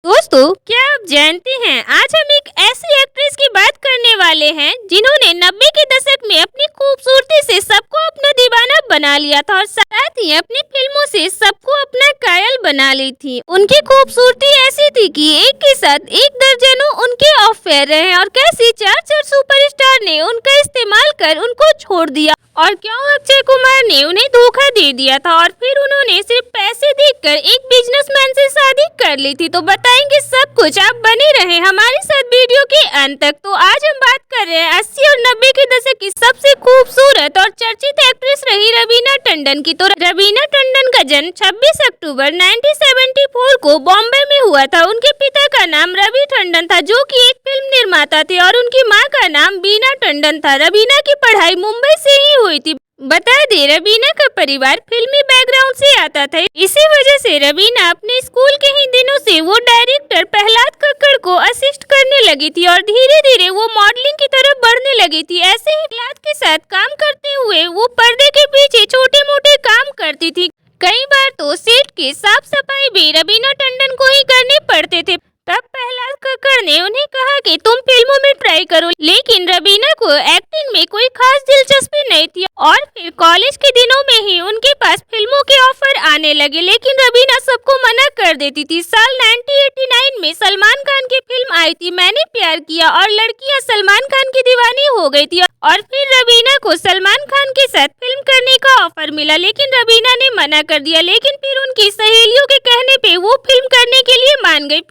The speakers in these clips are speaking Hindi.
दोस्तों, क्या आप जानते हैं आज हम एक ऐसी एक्ट्रेस की बात करने वाले हैं जिन्होंने 90 के दशक में अपनी खूबसूरती से सबको अपना दीवाना बना लिया था और साथ ही अपनी फिल्मों से सबको अपना कायल बना ली थी। उनकी खूबसूरती ऐसी थी कि एक के साथ एक दर्जनों उनके अफेयर रहे और कैसी चार सुपरस्टार ने उनका इस्तेमाल कर उनको छोड़ दिया और क्यों अक्षय कुमार ने उन्हें धोखा दे दिया था और फिर उन्होंने सिर्फ पैसे देखकर एक बिजनेसमैन से शादी कर ली थी। तो बताएंगे सब कुछ, आप बने रहे हमारे साथ वीडियो के अंत तक। तो आज हम बात कर रहे हैं 80 और 90 के दशक की सबसे खूबसूरत और चर्चित एक्ट्रेस रही रवीना टंडन की। तो रवीना टंडन का जन्म 26 अक्टूबर 1974 को बॉम्बे में हुआ था। उनके पिता का नाम रवि टंडन था जो कि एक फिल्म निर्माता थे और उनकी मां का नाम बीना टंडन था। रवीना की पढ़ाई मुंबई से ही हुई थी। बता दे, रवीना का परिवार फिल्मी बैकग्राउंड से आता था। इसी वजह से रवीना अपने स्कूल के ही दिनों से वो डायरेक्टर प्रहलाद कक्कड़ को असिस्ट करने लगी थी और धीरे धीरे वो मॉडलिंग की तरफ बढ़ने लगी थी। ऐसे ही प्रहलाद के साथ काम करते हुए वो पर्दे के पीछे छोटे मोटे काम करती थी। कई बार तो सेट की साफ सफाई भी रवीना टंडन को ही करने पड़ते थे। तब प्रहलाद कक्कड़ ने उन्हें कहा कि तुम फिल्मों में ट्राई करो, लेकिन रवीना को एक्टिंग में कोई खास दिलचस्पी नहीं थी और फिर कॉलेज के दिनों में ही उनके पास फिल्मों के ऑफर आने लगे, लेकिन रवीना सबको मना कर देती थी। साल 1989 में सलमान खान की फिल्म आई थी मैंने प्यार किया और लड़कियां सलमान खान की दीवानी हो गई थी और फिर रवीना को सलमान खान के साथ फिल्म करने का ऑफर मिला, लेकिन रवीना ने मना कर दिया। लेकिन फिर उनकी सहेलियों के कहने पे वो फिल्म करने के लिए मान गई।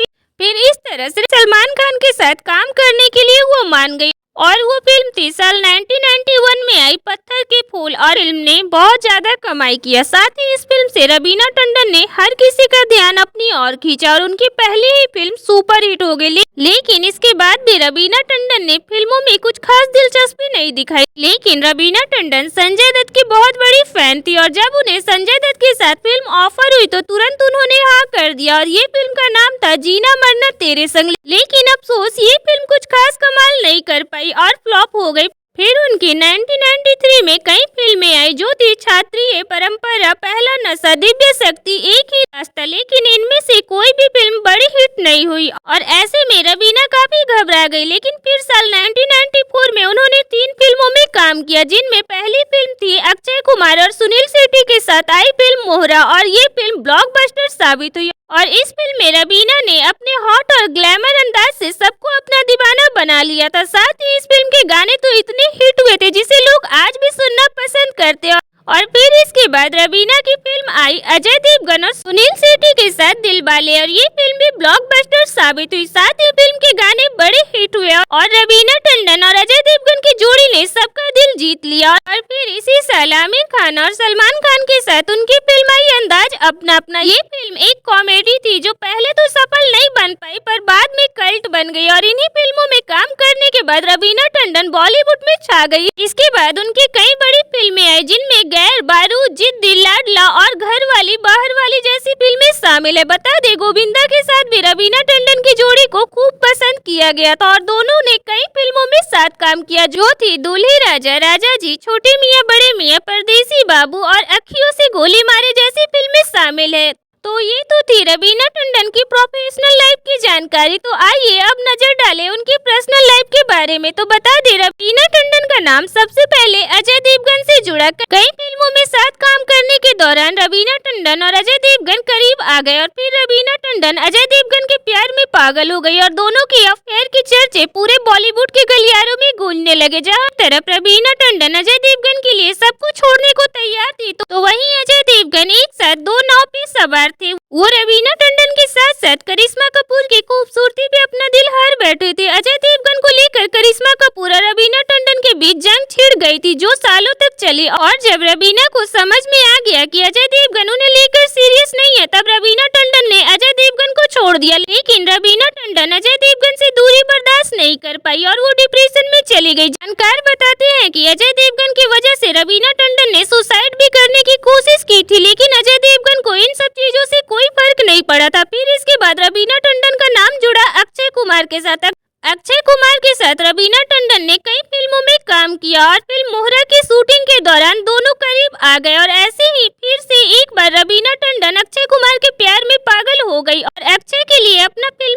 फिर इस तरह से सलमान खान के साथ काम करने के लिए वो मान गई और वो फिल्म थी साल 1991 में आई पत्थर के फूल और फिल्म ने बहुत ज्यादा कमाई किया। साथ ही इस फिल्म से रवीना टंडन ने हर किसी का ध्यान अपनी ओर खींचा और उनकी पहली ही फिल्म सुपर हिट हो गई। लेकिन इसके बाद भी रवीना टंडन ने फिल्मों में कुछ खास दिलचस्पी नहीं दिखाई। लेकिन रवीना टंडन संजय दत्त की बहुत बड़ी फैन थी और जब उन्हें संजय दत्त के साथ फिल्म ऑफर हुई तो तुरंत उन्होंने हाँ कर दिया और ये फिल्म का नाम था जीना मरना तेरे संग। लेकिन अफसोस ये फिल्म कुछ खास कमाल नहीं कर पाई और फ्लॉप हो गई। फिर उनकी 1993 में कई फिल्में आई जो थी क्षत्रिय परंपरा, पहला नशा, दिव्य शक्ति, एक ही रास्ता, लेकिन इनमें से कोई भी फिल्म बड़ी हिट नहीं हुई और ऐसे में रवीना काफी घबरा गई। लेकिन फिर साल 1994 में उन्होंने 3 फिल्मों में काम किया, जिनमें पहली फिल्म थी अक्षय कुमार और सुनील शेट्टी के साथ आई फिल्म मोहरा और ये फिल्म ब्लॉकबस्टर साबित हुई और इस फिल्म में रवीना ने अपने हॉट और ग्लैमर अंदाज से सबको अपना दीवाना बना लिया था। साथ ही इस फिल्म के गाने तो इतने हिट हुए थे जिसे लोग आज भी सुनना पसंद करते हैं। और फिर इसके बाद रवीना की फिल्म आई अजय देवगन और सुनील शेट्टी के साथ दिलवाले और ये फिल्म भी ब्लॉकबस्टर साबित हुई। साथ ही फिल्म के गाने बड़े हिट हुए और रवीना टंडन और अजय देवगन की जोड़ी ने सबका दिल जीत लिया। और फिर इसी साल आमिर खान और सलमान खान के साथ उनकी फिल्म आई अंदाज अपना अपना। ये फिल्म एक कॉमेडी थी जो पहले तो सफल नहीं बन पाई पर बाद में कल्ट बन गई और इन्हीं फिल्मों में काम करने के बाद रवीना टंडन बॉलीवुड में छा गई। इसके बाद उनकी कई बड़ी फिल्में आई जिनमें गैर, बारूद, जिद्दी, लाडला और घर वाली बाहर वाली जैसी फिल्में शामिल है। बता दे, गोविंदा के साथ भी रवीना टंडन की जोड़ी को खूब पसंद किया गया था और दोनों ने कई फिल्मों में साथ काम किया जो थी दूल्हे राजा, राजा जी, छोटे मियाँ बड़े मियाँ, परदेसी बाबू और अखियों से गोली मारे जैसी फिल्में शामिल है। तो ये तो थी रवीना टंडन की प्रोफेशनल लाइफ की जानकारी। तो आइए अब नजर डालें उनकी पर्सनल लाइफ के बारे में। तो बता दे, रवीना टंडन का नाम सबसे पहले अजय देवगन से जुड़ा। कई फिल्मों में साथ काम करने के दौरान रवीना टंडन और अजय देवगन करीब आ गए और फिर रवीना टंडन अजय देवगन के प्यार में पागल हो गई और दोनों की अफेयर की चर्चे पूरे बॉलीवुड के गलियारों में गूंजने लगे। जहाँ तरफ रवीना टंडन अजय देवगन के लिए सब कुछ छोड़ने को तैयार थी तो वहीं अजय देवगन एक साथ 2 नाव पे सवार थे। वो रवीना टंडन के साथ साथ करिश्मा कपूर की खूबसूरती पे अपना दिल हार बैठे थे। अजय देवगन को लेकर करिश्मा कपूर और रवीना टंडन के बीच जंग छिड़ गई थी जो सालों तक चली और जब रवीना को समझ में आ गया कि अजय देवगन उन्हें लेकर सीरियस नहीं है तब रवीना टंडन ने अजय देवगन को छोड़ दिया। लेकिन रवीना टंडन अजय देवगन से दूरी बर्दाश्त नहीं कर पाई और वो डिप्रेशन में चली गई। जानकार बताते हैं कि अजय देवगन की वजह से रवीना टंडन ने सुसाइड भी करने की कोशिश की थी, लेकिन अजय देवगन को इन सब चीजों से कोई फर्क नहीं पड़ा था। फिर इसके बाद रवीना टंडन का नाम जुड़ा अक्षय कुमार के साथ। अक्षय कुमार के साथ रवीना टंडन ने कई फिल्मों में काम किया और फिल्म मोहरा की शूटिंग के दौरान दोनों करीब आ गए और ऐसे ही फिर से एक बार रवीना टंडन अक्षय कुमार के प्यार में पागल हो गई और अक्षय के लिए अपना फिल्म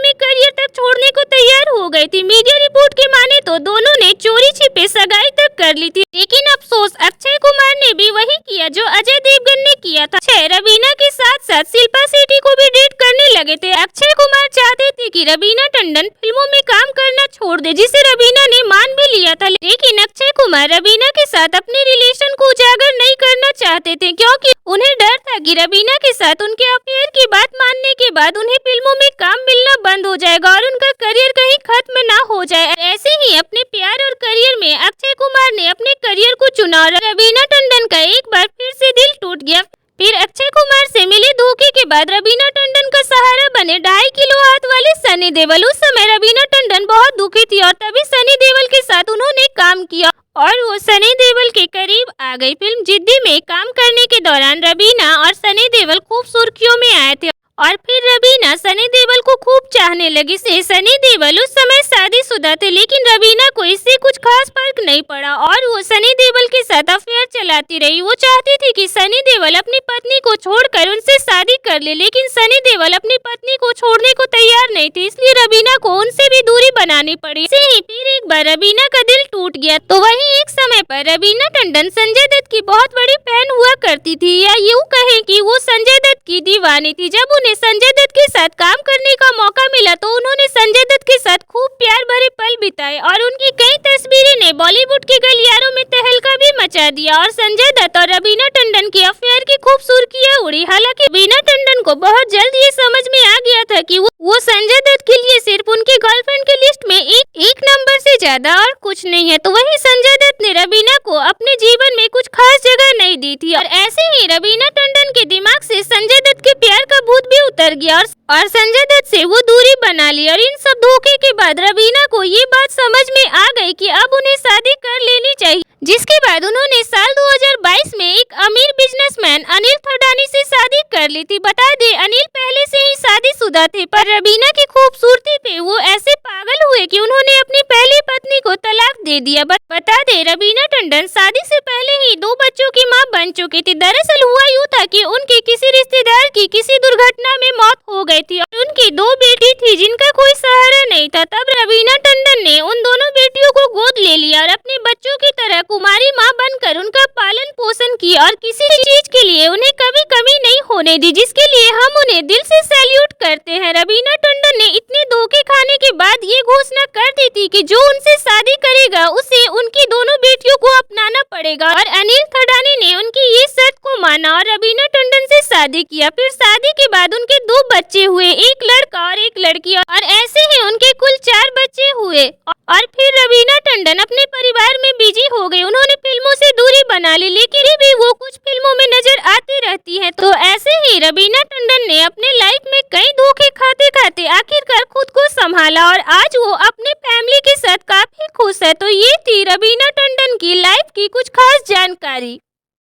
थे कि रवीना टंडन फिल्मों में काम करना छोड़ दे, जिसे रवीना ने मान भी लिया था। लेकिन अक्षय कुमार रवीना के साथ अपने रिलेशन को उजागर नहीं करना चाहते थे, क्योंकि उन्हें डर था कि रवीना के साथ उनके अफेयर की बात मानने के बाद उन्हें फिल्मों में काम मिलना बंद हो जाएगा और उनका करियर कहीं खत्म ना हो जाए। ऐसे ही अपने प्यार और करियर में अक्षय कुमार ने अपने करियर को चुना और रवीना टंडन का एक बार फिर से दिल टूट गया। फिर अक्षय कुमार से मिले धोखे के बाद रवीना टंडन का सहारा बने 2.5 किलो हाथ वाले सनी देओल। उस समय रवीना टंडन बहुत दुखी थी और तभी सनी देओल के साथ उन्होंने काम किया और वो सनी देओल के करीब आ गई। फिल्म जिद्दी में काम करने के दौरान रवीना और सनी देओल खूब सुर्खियों में आए थे और फिर रवीना सनी देओल को खूब चाहने लगी। सनी देओल उस समय शादीशुदा थे, लेकिन रवीना को इससे कुछ खास फर्क नहीं पड़ा और वो सनी देओल के साथ अफेयर चलाती रही। वो चाहती थी कि सनी देओल अपनी पत्नी को छोड़कर उनसे शादी कर ले, लेकिन सनी देओल अपनी पत्नी को छोड़ने को तैयार नहीं थे, इसलिए रवीना को उनसे भी दूरी बनानी पड़ी। ऐसे ही फिर एक बार रवीना का दिल टूट गया। तो वहीं एक समय पर रवीना टंडन संजय दत्त की बहुत बड़ी फैन हुआ करती थी, या यूँ कहें कि वो संजय दत्त की दीवानी थी। जब उन्हें संजय दत्त के साथ काम करने का मौका मिला तो उन्होंने संजय दत्त के साथ खूब प्यार भरे पल बिताए और उनकी कई तस्वीरें ने बॉलीवुड के गलियारों में तहलका भी मचा दिया और संजय दत्त और रवीना टंडन की अफेयर की खूब सुर्खियां उड़ी। हालांकि रवीना टंडन को बहुत जल्द ये समझ में आ गया था कि वो संजय दत्त के लिए सिर्फ उनके गर्लफ्रेंड की लिस्ट में एक नंबर से ज्यादा और कुछ नहीं है। तो वहीं संजय दत्त ने रवीना को अपने जीवन में कुछ खास जगह नहीं दी थी और ऐसे ही रवीना टंडन के दिमाग से संजय दत्त के प्यार का भूत भी उतर गया और संजय दत्त से वो दूरी बना ली। और इन सब धोखे के बाद रवीना को ये बात समझ में आ गई कि अब उन्हें शादी कर लेनी चाहिए, जिसके बाद उन्होंने साल 2022 में एक अमीर बिजनेसमैन अनिल थडानी से शादी कर ली थी। बता दे अनिल पहले से ही शादीशुदा थे, पर रवीना की खूबसूरती पे वो ऐसे पागल हुए कि उन्होंने अपनी पहली पत्नी को तलाक दे दिया। बता दे रवीना टंडन शादी से पहले ही 2 बच्चों की मां बन चुकी थी। दरअसल हुआ यूँ था कि उनके किसी रिश्तेदार की किसी दुर्घटना में मौत हो गई थी और उनकी 2 बेटी थी जिनका कोई सहारा नहीं था। तब रवीना टंडन ने उन दोनों बेटियों को गोद ले लिया और अपने बच्चों की तरह कुमारी माँ बनकर उनका पालन पोषण किया और किसी चीज के लिए उन्हें कभी कमी नहीं होने दी, जिसके लिए हम उन्हें दिल से सैल्यूट करते हैं। रवीना टंडन ने इतने धोखे खाने के बाद ये घोषणा कर दी थी कि जो उनसे शादी करेगा उसे उनकी दोनों बेटियों को अपनाना पड़ेगा और अनिल थडानी ने उनकी ये शर्त को माना और रवीना टंडन से शादी किया। फिर शादी के बाद उनके 2 बच्चे हुए, एक लड़का और एक लड़की, और ऐसे ही उनके कुल 4 बच्चे हुए। और फिर रवीना टंडन अपने परिवार में बिजी हो गई। उन्होंने फिल्मों से दूरी बना ली, लेकिन भी वो कुछ फिल्मों में नजर आती रहती हैं। तो ऐसे ही रवीना टंडन ने अपने लाइफ में कई धोखे खाते खाते आखिरकार खुद को संभाला और आज वो अपने फैमिली के साथ काफी खुश है। तो ये थी रवीना टंडन की लाइफ की कुछ खास जानकारी।